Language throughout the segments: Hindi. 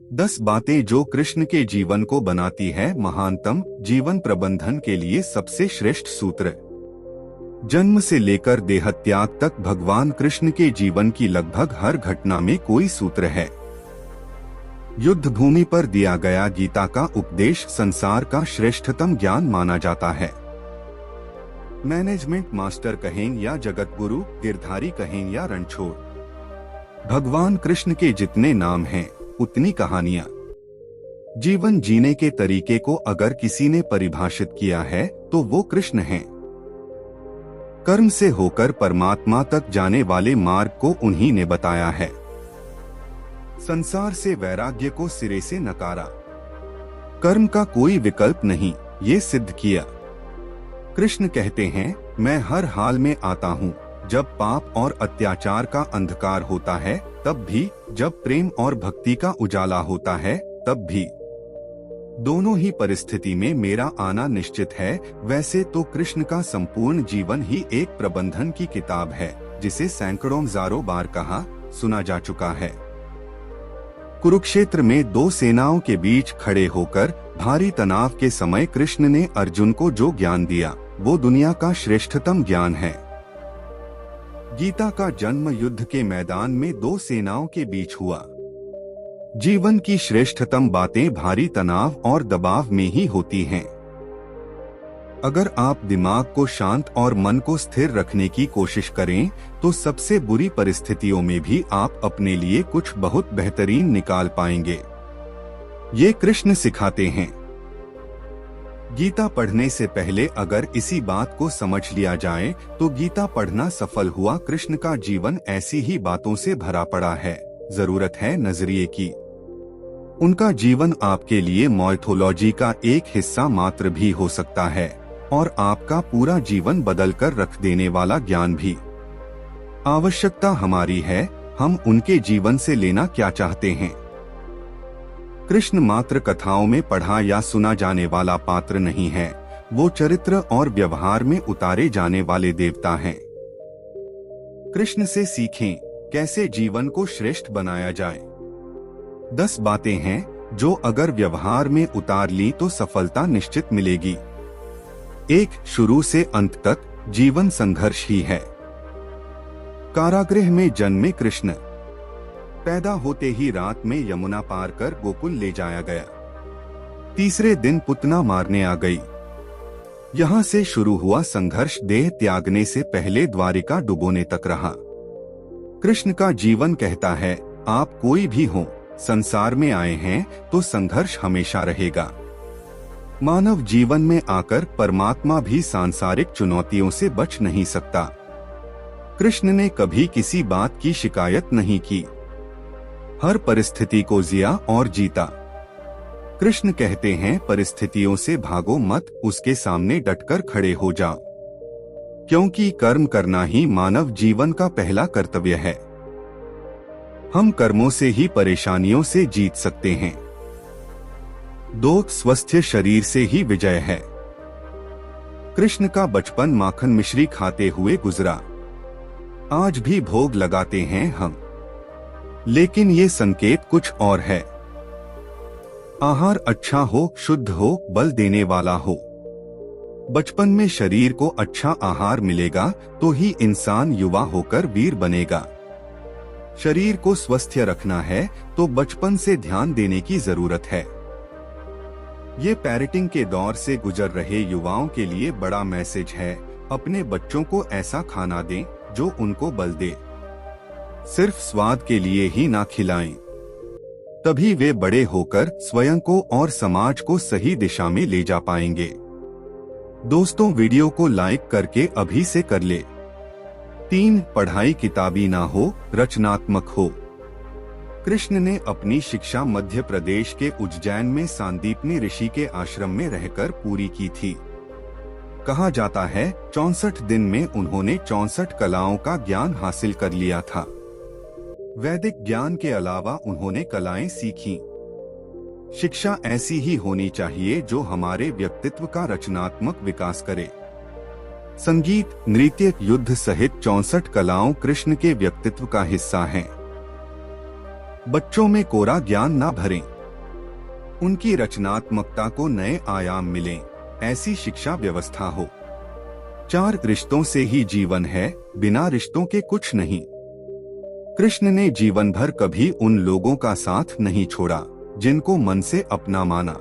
10 बातें जो कृष्ण के जीवन को बनाती है महानतम। जीवन प्रबंधन के लिए सबसे श्रेष्ठ सूत्र। जन्म से लेकर देहत्याग तक भगवान कृष्ण के जीवन की लगभग हर घटना में कोई सूत्र है। युद्ध भूमि पर दिया गया गीता का उपदेश संसार का श्रेष्ठतम ज्ञान माना जाता है। मैनेजमेंट मास्टर कहें या जगत गुरु, गिरधारी कहें या रणछोड़, भगवान कृष्ण के जितने नाम हैं उतनी कहानियां। जीवन जीने के तरीके को अगर किसी ने परिभाषित किया है तो वो कृष्ण हैं। कर्म से होकर परमात्मा तक जाने वाले मार्ग को उन्हीं ने बताया है। संसार से वैराग्य को सिरे से नकारा, कर्म का कोई विकल्प नहीं, ये सिद्ध किया। कृष्ण कहते हैं, मैं हर हाल में आता हूँ, जब पाप और अत्याचार का अंधकार होता है तब भी, जब प्रेम और भक्ति का उजाला होता है तब भी। दोनों ही परिस्थिति में मेरा आना निश्चित है। वैसे तो कृष्ण का संपूर्ण जीवन ही एक प्रबंधन की किताब है, जिसे सैकड़ों हजारों बार कहा सुना जा चुका है। कुरुक्षेत्र में दो सेनाओं के बीच खड़े होकर भारी तनाव के समय कृष्ण ने अर्जुन को जो ज्ञान दिया वो दुनिया का श्रेष्ठतम ज्ञान है। गीता का जन्म युद्ध के मैदान में दो सेनाओं के बीच हुआ। जीवन की श्रेष्ठतम बातें भारी तनाव और दबाव में ही होती हैं। अगर आप दिमाग को शांत और मन को स्थिर रखने की कोशिश करें तो सबसे बुरी परिस्थितियों में भी आप अपने लिए कुछ बहुत बेहतरीन निकाल पाएंगे। ये कृष्ण सिखाते हैं। गीता पढ़ने से पहले अगर इसी बात को समझ लिया जाए तो गीता पढ़ना सफल हुआ। कृष्ण का जीवन ऐसी ही बातों से भरा पड़ा है। जरूरत है नजरिए की। उनका जीवन आपके लिए माइथोलॉजी का एक हिस्सा मात्र भी हो सकता है और आपका पूरा जीवन बदल कर रख देने वाला ज्ञान भी। आवश्यकता हमारी है, हम उनके जीवन से लेना क्या चाहते हैं। कृष्ण मात्र कथाओं में पढ़ा या सुना जाने वाला पात्र नहीं है, वो चरित्र और व्यवहार में उतारे जाने वाले देवता हैं। कृष्ण से सीखें कैसे जीवन को श्रेष्ठ बनाया जाए। 10 बातें हैं जो अगर व्यवहार में उतार ली तो सफलता निश्चित मिलेगी। 1. शुरू से अंत तक जीवन संघर्ष ही है। कारागृह में जन्मे कृष्ण, पैदा होते ही रात में यमुना पार कर गोकुल ले जाया गया। तीसरे दिन पुतना मारने आ गई। यहाँ से शुरू हुआ संघर्ष देह त्यागने से पहले द्वारिका डुबोने तक रहा। कृष्ण का जीवन कहता है, आप कोई भी हो, संसार में आए हैं तो संघर्ष हमेशा रहेगा। मानव जीवन में आकर परमात्मा भी सांसारिक चुनौतियों से बच नहीं सकता। कृष्ण ने कभी किसी बात की शिकायत नहीं की, हर परिस्थिति को जिया और जीता। कृष्ण कहते हैं, परिस्थितियों से भागो मत, उसके सामने डटकर खड़े हो जाओ, क्योंकि कर्म करना ही मानव जीवन का पहला कर्तव्य है। हम कर्मों से ही परेशानियों से जीत सकते हैं। 2. स्वस्थ शरीर से ही विजय है। कृष्ण का बचपन माखन मिश्री खाते हुए गुजरा। आज भी भोग लगाते हैं हम, लेकिन ये संकेत कुछ और है। आहार अच्छा हो, शुद्ध हो, बल देने वाला हो। बचपन में शरीर को अच्छा आहार मिलेगा तो ही इंसान युवा होकर वीर बनेगा। शरीर को स्वस्थ रखना है तो बचपन से ध्यान देने की जरूरत है। ये पेरेंटिंग के दौर से गुजर रहे युवाओं के लिए बड़ा मैसेज है। अपने बच्चों को ऐसा खाना दें जो उनको बल दे। सिर्फ स्वाद के लिए ही ना खिलाएं, तभी वे बड़े होकर स्वयं को और समाज को सही दिशा में ले जा पाएंगे। दोस्तों, वीडियो को लाइक करके अभी से कर ले। 3. पढ़ाई किताबी ना हो, रचनात्मक हो। कृष्ण ने अपनी शिक्षा मध्य प्रदेश के उज्जैन में सांदीपनी ऋषि के आश्रम में रहकर पूरी की थी। कहा जाता है 64 दिन में उन्होंने 64 कलाओं का ज्ञान हासिल कर लिया था। वैदिक ज्ञान के अलावा उन्होंने कलाएं सीखीं। शिक्षा ऐसी ही होनी चाहिए जो हमारे व्यक्तित्व का रचनात्मक विकास करे। संगीत, नृत्य, युद्ध सहित 64 कलाओं कृष्ण के व्यक्तित्व का हिस्सा हैं। बच्चों में कोरा ज्ञान ना भरें, उनकी रचनात्मकता को नए आयाम मिलें, ऐसी शिक्षा व्यवस्था हो। 4 रिश्तों से ही जीवन है, बिना रिश्तों के कुछ नहीं। कृष्ण ने जीवन भर कभी उन लोगों का साथ नहीं छोड़ा जिनको मन से अपना माना।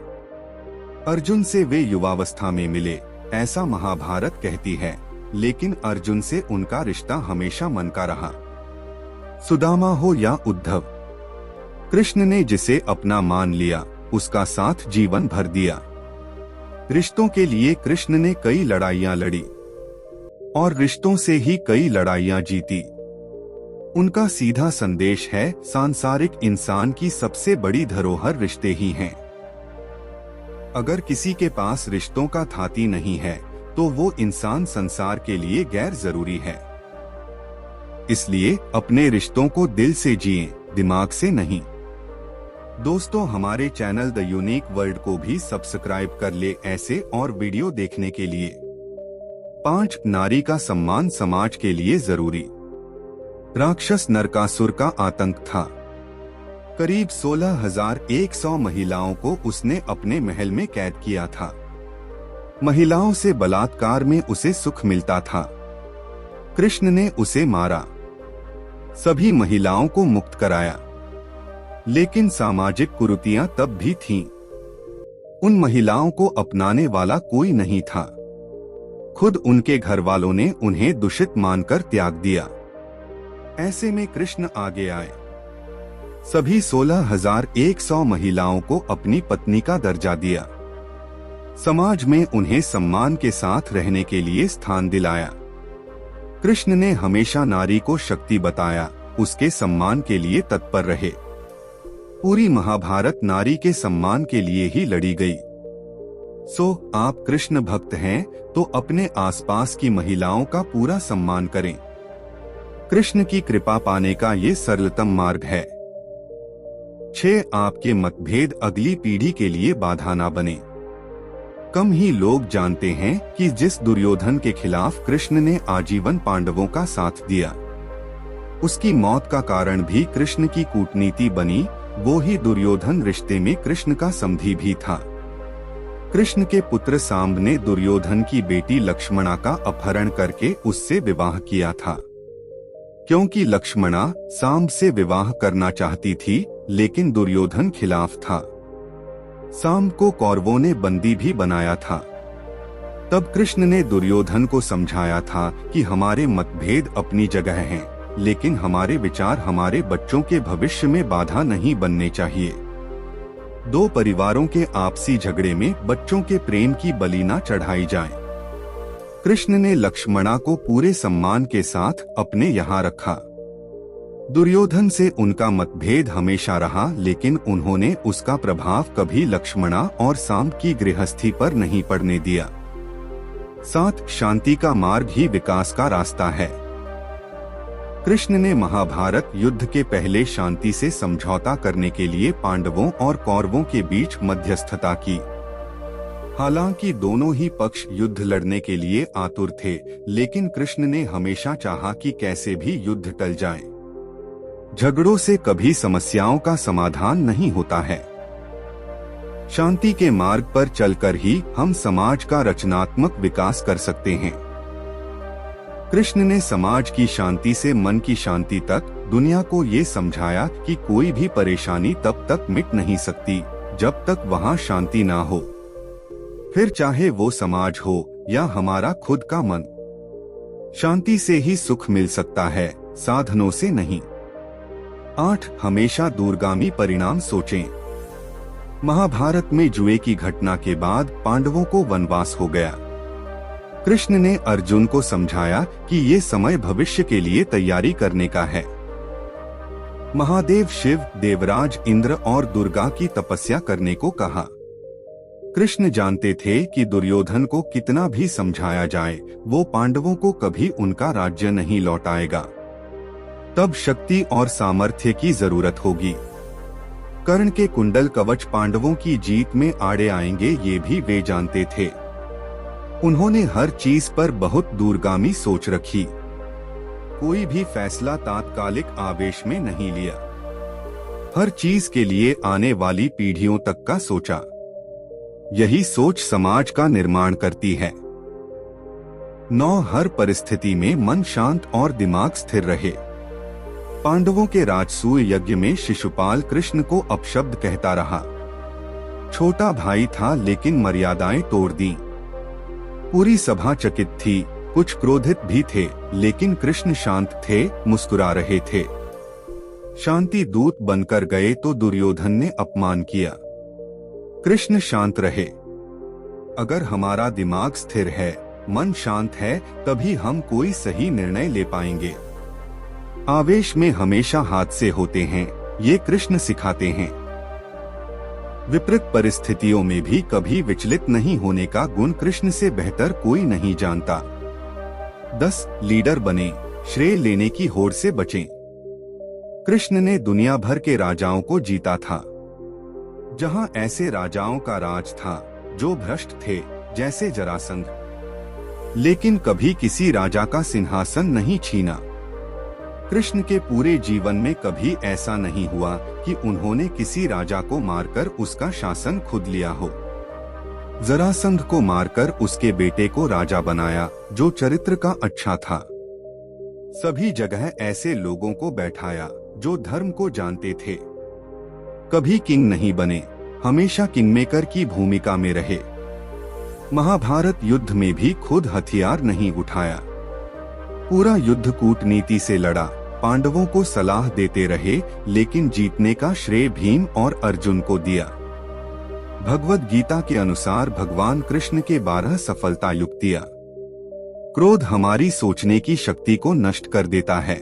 अर्जुन से वे युवावस्था में मिले, ऐसा महाभारत कहती है, लेकिन अर्जुन से उनका रिश्ता हमेशा मन का रहा। सुदामा हो या उद्धव, कृष्ण ने जिसे अपना मान लिया उसका साथ जीवन भर दिया। रिश्तों के लिए कृष्ण ने कई लड़ाइयां लड़ी और रिश्तों से ही कई लड़ाइयां जीती। उनका सीधा संदेश है, सांसारिक इंसान की सबसे बड़ी धरोहर रिश्ते ही हैं। अगर किसी के पास रिश्तों का थाती नहीं है तो वो इंसान संसार के लिए गैर जरूरी है। इसलिए अपने रिश्तों को दिल से जिएं, दिमाग से नहीं। दोस्तों, हमारे चैनल द यूनिक वर्ल्ड को भी सब्सक्राइब कर ले ऐसे और वीडियो देखने के लिए। 5 नारी का सम्मान समाज के लिए जरूरी। राक्षस नरकासुर का आतंक था। करीब 16,100 महिलाओं को उसने अपने महल में कैद किया था। महिलाओं से बलात्कार में उसे सुख मिलता था। कृष्ण ने उसे मारा, सभी महिलाओं को मुक्त कराया, लेकिन सामाजिक कुरीतियां तब भी थीं। उन महिलाओं को अपनाने वाला कोई नहीं था। खुद उनके घर वालों ने उन्हें दूषित मानकर त्याग दिया। ऐसे में कृष्ण आगे आए, सभी 16,100 महिलाओं को अपनी पत्नी का दर्जा दिया, समाज में उन्हें सम्मान के साथ रहने के लिए स्थान दिलाया। कृष्ण ने हमेशा नारी को शक्ति बताया, उसके सम्मान के लिए तत्पर रहे। पूरी महाभारत नारी के सम्मान के लिए ही लड़ी गई। आप कृष्ण भक्त हैं तो अपने आसपास की महिलाओं का पूरा सम्मान करें। कृष्ण की कृपा पाने का ये सरलतम मार्ग है। 6 आपके मतभेद अगली पीढ़ी के लिए बाधा ना बने। कम ही लोग जानते हैं कि जिस दुर्योधन के खिलाफ कृष्ण ने आजीवन पांडवों का साथ दिया, उसकी मौत का कारण भी कृष्ण की कूटनीति बनी। वो ही दुर्योधन रिश्ते में कृष्ण का समधी भी था। कृष्ण के पुत्र सांब ने दुर्योधन की बेटी लक्ष्मणा का अपहरण करके उससे विवाह किया था, क्योंकि लक्ष्मणा सांब से विवाह करना चाहती थी, लेकिन दुर्योधन खिलाफ था। सांब को कौरवों ने बंदी भी बनाया था। तब कृष्ण ने दुर्योधन को समझाया था कि हमारे मतभेद अपनी जगह हैं, लेकिन हमारे विचार हमारे बच्चों के भविष्य में बाधा नहीं बनने चाहिए। 2 परिवारों के आपसी झगड़े में बच्चों के प्रेम की बलि न चढ़ाई जाए। कृष्ण ने लक्ष्मणा को पूरे सम्मान के साथ अपने यहाँ रखा। दुर्योधन से उनका मतभेद हमेशा रहा, लेकिन उन्होंने उसका प्रभाव कभी लक्ष्मणा और सांब की गृहस्थी पर नहीं पड़ने दिया। 7 शांति का मार्ग ही विकास का रास्ता है। कृष्ण ने महाभारत युद्ध के पहले शांति से समझौता करने के लिए पांडवों और कौरवों के बीच मध्यस्थता की। हालांकि दोनों ही पक्ष युद्ध लड़ने के लिए आतुर थे, लेकिन कृष्ण ने हमेशा चाहा कि कैसे भी युद्ध टल जाए। झगड़ों से कभी समस्याओं का समाधान नहीं होता है। शांति के मार्ग पर चलकर ही हम समाज का रचनात्मक विकास कर सकते हैं। कृष्ण ने समाज की शांति से मन की शांति तक दुनिया को ये समझाया कि कोई भी परेशानी तब तक मिट नहीं सकती जब तक वहाँ शांति ना हो, फिर चाहे वो समाज हो या हमारा खुद का मन। शांति से ही सुख मिल सकता है, साधनों से नहीं। 8 हमेशा दूरगामी परिणाम सोचें। महाभारत में जुए की घटना के बाद पांडवों को वनवास हो गया। कृष्ण ने अर्जुन को समझाया कि ये समय भविष्य के लिए तैयारी करने का है। महादेव शिव, देवराज इंद्र और दुर्गा की तपस्या करने को कहा। कृष्ण जानते थे कि दुर्योधन को कितना भी समझाया जाए, वो पांडवों को कभी उनका राज्य नहीं लौटाएगा। तब शक्ति और सामर्थ्य की जरूरत होगी। कर्ण के कुंडल कवच पांडवों की जीत में आड़े आएंगे, ये भी वे जानते थे। उन्होंने हर चीज पर बहुत दूरगामी सोच रखी। कोई भी फैसला तात्कालिक आवेश में नहीं लिया। हर चीज के लिए आने वाली पीढ़ियों तक का सोचा। यही सोच समाज का निर्माण करती है। 9 हर परिस्थिति में मन शांत और दिमाग स्थिर रहे। पांडवों के राजसूय यज्ञ में शिशुपाल कृष्ण को अपशब्द कहता रहा। छोटा भाई था लेकिन मर्यादाएं तोड़ दी। पूरी सभा चकित थी, कुछ क्रोधित भी थे, लेकिन कृष्ण शांत थे, मुस्कुरा रहे थे। शांति दूत बनकर गए तो दुर्योधन ने अपमान किया। कृष्ण शांत रहे। अगर हमारा दिमाग स्थिर है, मन शांत है, तभी हम कोई सही निर्णय ले पाएंगे। आवेश में हमेशा हादसे होते हैं, ये कृष्ण सिखाते हैं। विपरीत परिस्थितियों में भी कभी विचलित नहीं होने का गुण कृष्ण से बेहतर कोई नहीं जानता। 10 लीडर बने, श्रेय लेने की होड़ से बचें। कृष्ण ने दुनिया भर के राजाओं को जीता था। जहां ऐसे राजाओं का राज था जो भ्रष्ट थे, जैसे जरासंध, लेकिन कभी किसी राजा का सिंहासन नहीं छीना। कृष्ण के पूरे जीवन में कभी ऐसा नहीं हुआ कि उन्होंने किसी राजा को मारकर उसका शासन खुद लिया हो। जरासंध को मारकर उसके बेटे को राजा बनाया, जो चरित्र का अच्छा था। सभी जगह ऐसे लोगों को बैठाया जो धर्म को जानते थे। कभी किंग नहीं बने, हमेशा किंगमेकर की भूमिका में रहे। महाभारत युद्ध में भी खुद हथियार नहीं उठाया। पूरा युद्ध कूटनीति से लड़ा, पांडवों को सलाह देते रहे, लेकिन जीतने का श्रेय भीम और अर्जुन को दिया। भगवद गीता के अनुसार भगवान कृष्ण के 12 सफलता युक्तियां। क्रोध हमारी सोचने की शक्ति को नष्ट कर देता है।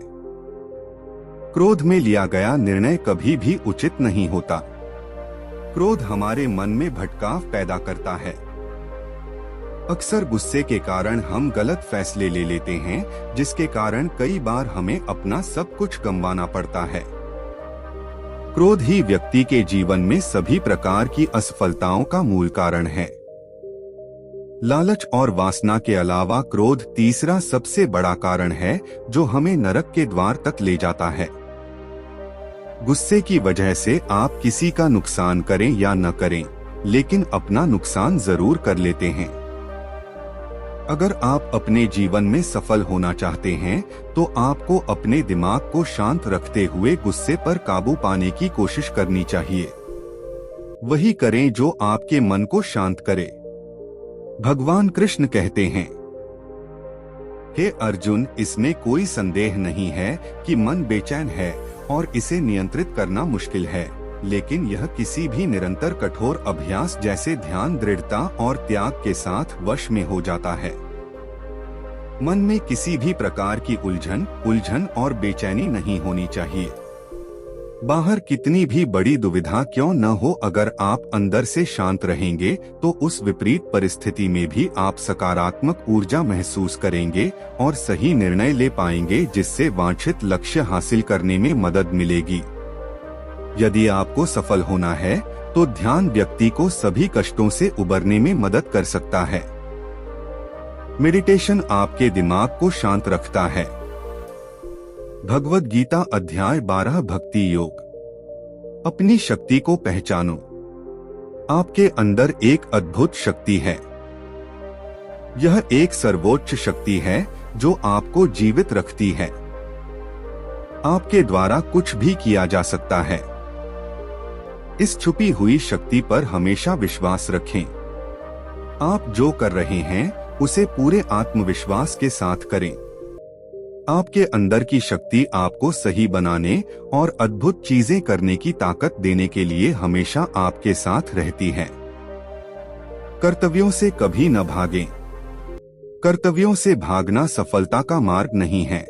क्रोध में लिया गया निर्णय कभी भी उचित नहीं होता। क्रोध हमारे मन में भटकाव पैदा करता है। अक्सर गुस्से के कारण हम गलत फैसले ले लेते हैं, जिसके कारण कई बार हमें अपना सब कुछ गंवाना पड़ता है। क्रोध ही व्यक्ति के जीवन में सभी प्रकार की असफलताओं का मूल कारण है। लालच और वासना के अलावा क्रोध तीसरा सबसे बड़ा कारण है, जो हमें नरक के द्वार तक ले जाता है। गुस्से की वजह से आप किसी का नुकसान करें या न करें, लेकिन अपना नुकसान जरूर कर लेते हैं। अगर आप अपने जीवन में सफल होना चाहते हैं, तो आपको अपने दिमाग को शांत रखते हुए गुस्से पर काबू पाने की कोशिश करनी चाहिए। वही करें जो आपके मन को शांत करे। भगवान कृष्ण कहते हैं, हे अर्जुन, इसमें कोई संदेह नहीं है कि मन बेचैन है और इसे नियंत्रित करना मुश्किल है, लेकिन यह किसी भी निरंतर कठोर अभ्यास जैसे ध्यान, दृढ़ता और त्याग के साथ वश में हो जाता है। मन में किसी भी प्रकार की उलझन और बेचैनी नहीं होनी चाहिए। बाहर कितनी भी बड़ी दुविधा क्यों न हो, अगर आप अंदर से शांत रहेंगे तो उस विपरीत परिस्थिति में भी आप सकारात्मक ऊर्जा महसूस करेंगे और सही निर्णय ले पाएंगे, जिससे वांछित लक्ष्य हासिल करने में मदद मिलेगी। यदि आपको सफल होना है, तो ध्यान व्यक्ति को सभी कष्टों से उबरने में मदद कर सकता है। मेडिटेशन आपके दिमाग को शांत रखता है। भगवद गीता अध्याय 12 भक्ति योग। अपनी शक्ति को पहचानो। आपके अंदर एक अद्भुत शक्ति है। यह एक सर्वोच्च शक्ति है जो आपको जीवित रखती है। आपके द्वारा कुछ भी किया जा सकता है। इस छुपी हुई शक्ति पर हमेशा विश्वास रखें। आप जो कर रहे हैं उसे पूरे आत्मविश्वास के साथ करें। आपके अंदर की शक्ति आपको सही बनाने और अद्भुत चीजें करने की ताकत देने के लिए हमेशा आपके साथ रहती है। कर्तव्यों से कभी न भागें। कर्तव्यों से भागना सफलता का मार्ग नहीं है।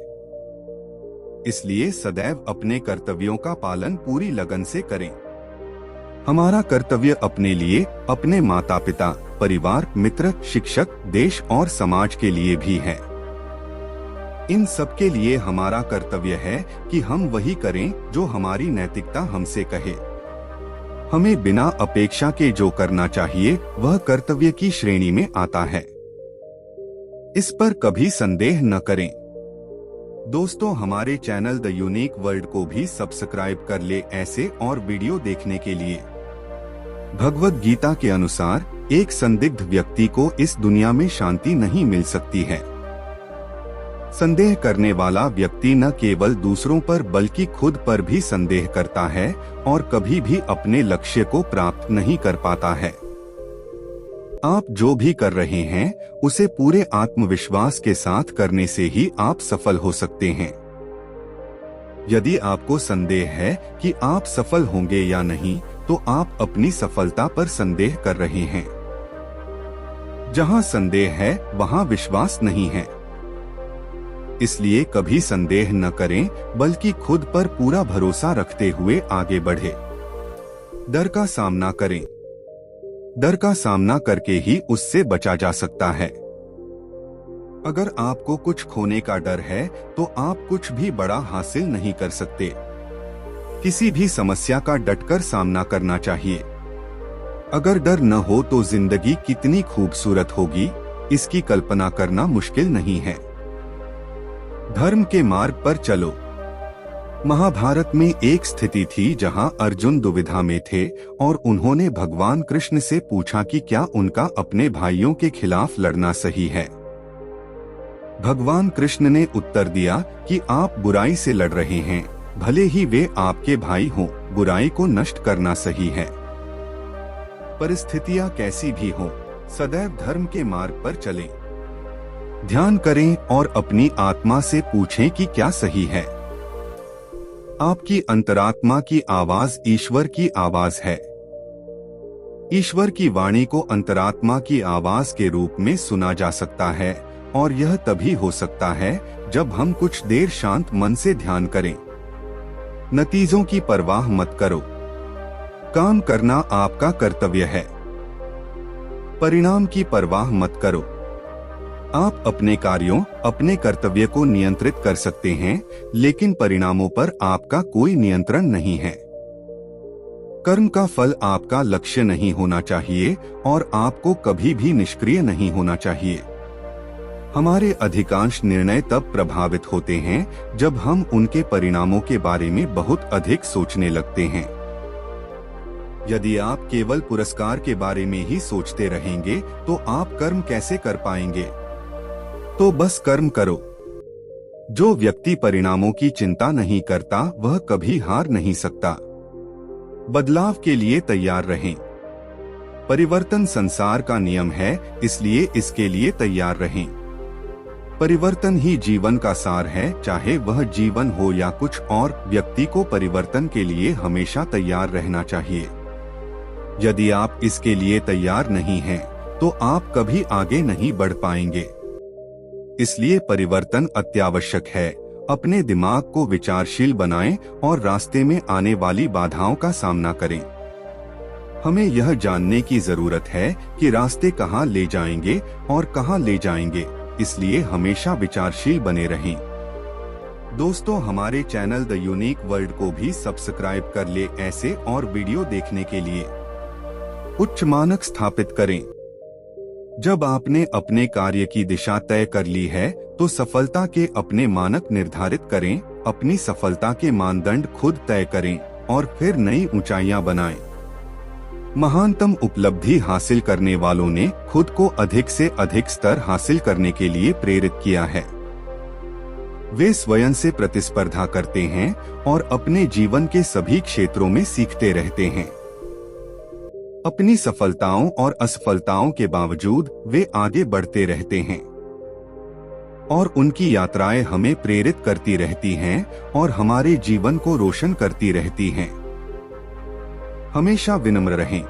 इसलिए सदैव अपने कर्तव्यों का पालन पूरी लगन से करें। हमारा कर्तव्य अपने लिए, अपने माता पिता, परिवार, मित्र, शिक्षक, देश और समाज के लिए भी है। इन सब के लिए हमारा कर्तव्य है कि हम वही करें जो हमारी नैतिकता हमसे कहे। हमें बिना अपेक्षा के जो करना चाहिए वह कर्तव्य की श्रेणी में आता है। इस पर कभी संदेह न करें। दोस्तों, हमारे चैनल द यूनिक वर्ल्ड को भी सब्सक्राइब कर ले ऐसे और वीडियो देखने के लिए। भगवद गीता के अनुसार एक संदिग्ध व्यक्ति को इस दुनिया में शांति नहीं मिल सकती है। संदेह करने वाला व्यक्ति न केवल दूसरों पर बल्कि खुद पर भी संदेह करता है और कभी भी अपने लक्ष्य को प्राप्त नहीं कर पाता है। आप जो भी कर रहे हैं उसे पूरे आत्मविश्वास के साथ करने से ही आप सफल हो सकते हैं। यदि आपको संदेह है कि आप सफल होंगे या नहीं, तो आप अपनी सफलता पर संदेह कर रहे हैं। जहां संदेह है वहां विश्वास नहीं है। इसलिए कभी संदेह न करें, बल्कि खुद पर पूरा भरोसा रखते हुए आगे बढ़े। डर का सामना करें। डर का सामना करके ही उससे बचा जा सकता है। अगर आपको कुछ खोने का डर है तो आप कुछ भी बड़ा हासिल नहीं कर सकते। किसी भी समस्या का डटकर सामना करना चाहिए। अगर डर न हो तो जिंदगी कितनी खूबसूरत होगी, इसकी कल्पना करना मुश्किल नहीं है। धर्म के मार्ग पर चलो। महाभारत में एक स्थिति थी जहां अर्जुन दुविधा में थे और उन्होंने भगवान कृष्ण से पूछा कि क्या उनका अपने भाइयों के खिलाफ लड़ना सही है। भगवान कृष्ण ने उत्तर दिया कि आप बुराई से लड़ रहे हैं, भले ही वे आपके भाई हों, बुराई को नष्ट करना सही है। परिस्थितियां कैसी भी हों, सदैव धर्म के मार्ग पर चलें। ध्यान करें और अपनी आत्मा से पूछें कि क्या सही है। आपकी अंतरात्मा की आवाज ईश्वर की आवाज है। ईश्वर की वाणी को अंतरात्मा की आवाज के रूप में सुना जा सकता है और यह तभी हो सकता है जब हम कुछ देर शांत मन से ध्यान करें। नतीजों की परवाह मत करो। काम करना आपका कर्तव्य है। परिणाम की परवाह मत करो। आप अपने कार्यों, अपने कर्तव्य को नियंत्रित कर सकते हैं, लेकिन परिणामों पर आपका कोई नियंत्रण नहीं है। कर्म का फल आपका लक्ष्य नहीं होना चाहिए और आपको कभी भी निष्क्रिय नहीं होना चाहिए। हमारे अधिकांश निर्णय तब प्रभावित होते हैं जब हम उनके परिणामों के बारे में बहुत अधिक सोचने लगते हैं। यदि आप केवल पुरस्कार के बारे में ही सोचते रहेंगे तो आप कर्म कैसे कर पाएंगे? तो बस कर्म करो। जो व्यक्ति परिणामों की चिंता नहीं करता वह कभी हार नहीं सकता। बदलाव के लिए तैयार रहें। परिवर्तन संसार का नियम है, इसलिए इसके लिए तैयार रहें। परिवर्तन ही जीवन का सार है, चाहे वह जीवन हो या कुछ और। व्यक्ति को परिवर्तन के लिए हमेशा तैयार रहना चाहिए। यदि आप इसके लिए तैयार नहीं हैं, तो आप कभी आगे नहीं बढ़ पाएंगे। इसलिए परिवर्तन अत्यावश्यक है। अपने दिमाग को विचारशील बनाएं और रास्ते में आने वाली बाधाओं का सामना करें। हमें यह जानने की जरूरत है कि रास्ते कहां ले जाएंगे और कहां ले जाएंगे, इसलिए हमेशा विचारशील बने रहें। दोस्तों, हमारे चैनल द यूनिक वर्ल्ड को भी सब्सक्राइब कर ले ऐसे और वीडियो देखने के लिए। उच्च मानक स्थापित करें। जब आपने अपने कार्य की दिशा तय कर ली है तो सफलता के अपने मानक निर्धारित करें। अपनी सफलता के मानदंड खुद तय करें और फिर नई ऊंचाइयां बनाएं। महानतम उपलब्धि हासिल करने वालों ने खुद को अधिक से अधिक स्तर हासिल करने के लिए प्रेरित किया है। वे स्वयं से प्रतिस्पर्धा करते हैं और अपने जीवन के सभी क्षेत्रों में सीखते रहते हैं। अपनी सफलताओं और असफलताओं के बावजूद वे आगे बढ़ते रहते हैं और उनकी यात्राएं हमें प्रेरित करती रहती हैं और हमारे जीवन को रोशन करती रहती हैं। हमेशा विनम्र रहें।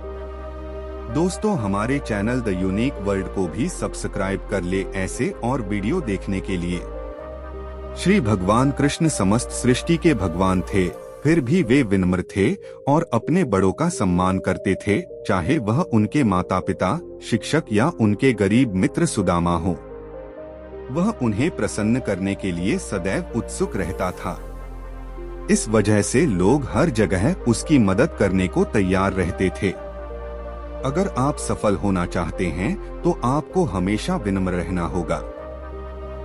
दोस्तों, हमारे चैनल द यूनिक वर्ल्ड को भी सब्सक्राइब कर ले ऐसे और वीडियो देखने के लिए। श्री भगवान कृष्ण समस्त सृष्टि के भगवान थे, फिर भी वे विनम्र थे और अपने बड़ों का सम्मान करते थे, चाहे वह उनके माता पिता, शिक्षक या उनके गरीब मित्र सुदामा हो। वह उन्हें प्रसन्न करने के लिए सदैव उत्सुक रहता था। इस वजह से लोग हर जगह उसकी मदद करने को तैयार रहते थे। अगर आप सफल होना चाहते हैं तो आपको हमेशा विनम्र रहना होगा।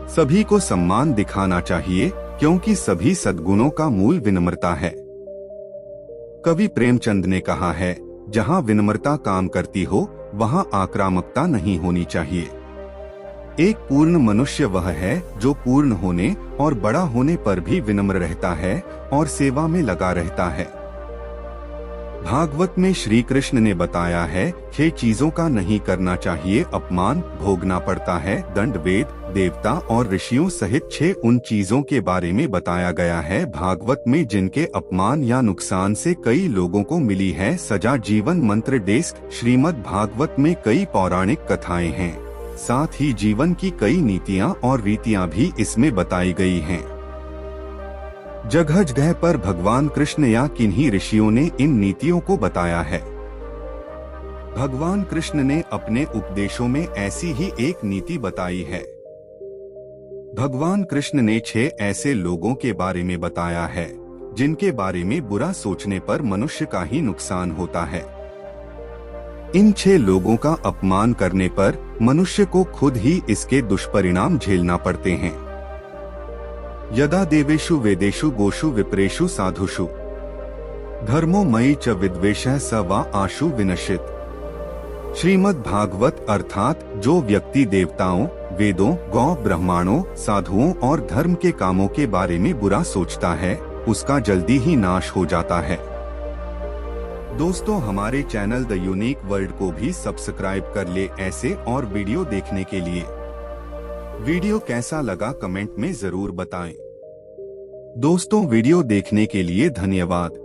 सभी को सम्मान दिखाना चाहिए, क्योंकि सभी सद्गुणों का मूल विनम्रता है। कवि प्रेमचंद ने कहा है, जहाँ विनम्रता काम करती हो वहाँ आक्रामकता नहीं होनी चाहिए। एक पूर्ण मनुष्य वह है जो पूर्ण होने और बड़ा होने पर भी विनम्र रहता है और सेवा में लगा रहता है। भागवत में श्री कृष्ण ने बताया है, 6 चीजों का नहीं करना चाहिए अपमान भोगना पड़ता है, दंड वेद देवता और ऋषियों सहित 6 उन चीजों के बारे में बताया गया है भागवत में जिनके अपमान या नुकसान से कई लोगों को मिली है सजा। जीवन मंत्र डेस्क। श्रीमद् भागवत में कई पौराणिक कथाएं हैं, साथ ही जीवन की कई नीतियां और रीतियां भी इसमें बताई गई हैं। जगह जगह पर भगवान कृष्ण या किन्हीं ऋषियों ने इन नीतियों को बताया है। भगवान कृष्ण ने अपने उपदेशों में ऐसी ही एक नीति बताई है। भगवान कृष्ण ने 6 ऐसे लोगों के बारे में बताया है जिनके बारे में बुरा सोचने पर मनुष्य का ही नुकसान होता है। इन 6 लोगों का अपमान करने पर मनुष्य को खुद ही इसके दुष्परिणाम झेलना पड़ते हैं। यदा देवेषु वेदेषु गोषु विप्रेषु साधुषु धर्मो मयि च विद्वेषः स वा आशु विनश्यति। श्रीमद् भागवत अर्थात जो व्यक्ति देवताओं, वेदों, गौ ब्राह्मणों, साधुओं और धर्म के कामों के बारे में बुरा सोचता है, उसका जल्दी ही नाश हो जाता है। दोस्तों, हमारे चैनल द यूनिक वर्ल्ड को भी सब्सक्राइब कर ले ऐसे और वीडियो देखने के लिए। वीडियो कैसा लगा कमेंट में जरूर बताएं। दोस्तों, वीडियो देखने के लिए धन्यवाद।